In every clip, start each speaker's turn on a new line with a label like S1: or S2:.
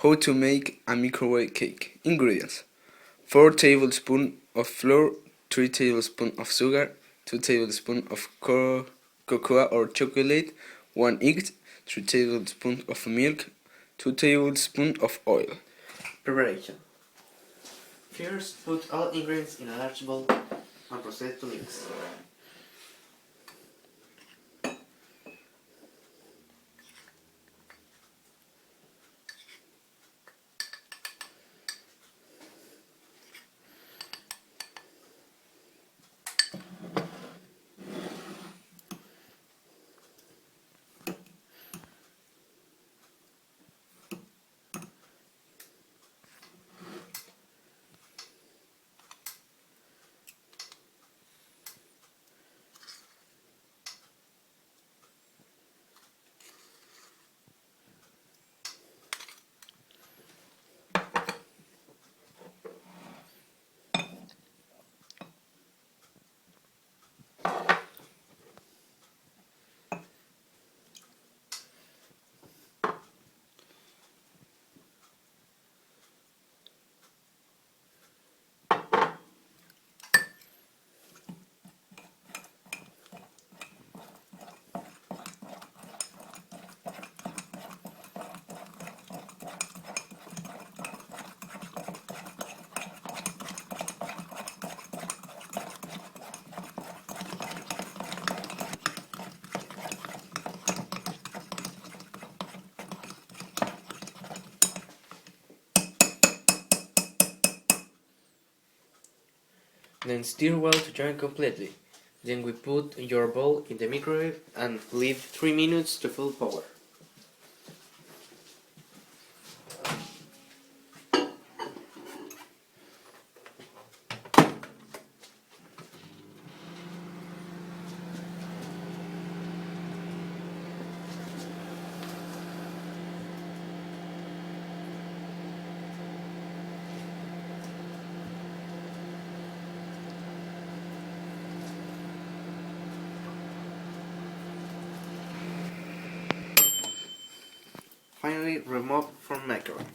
S1: How to make a microwave cake. Ingredients: 4 tablespoons of flour, 3 tablespoons of sugar, 2 tablespoons of cocoa or chocolate, 1 egg, 3 tablespoons of milk, 2 tablespoons of oil.
S2: Preparation. First, put all ingredients in a large bowl and proceed to mix. Then stir well to join completely. Then we put your bowl in the microwave and leave 3 minutes to full power. Finally, remove from microwave.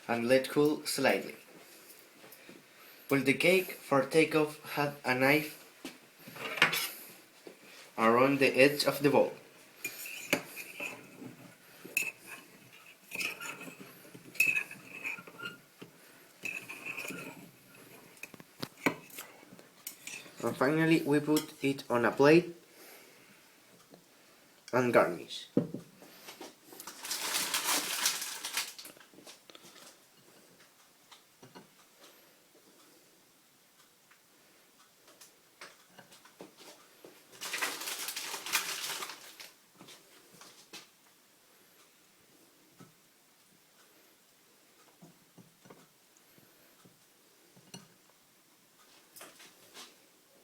S2: And let cool slightly. Pull the cake for takeoff. Have a knife around the edge of the bowl. And finally, we put it on a plate and garnish.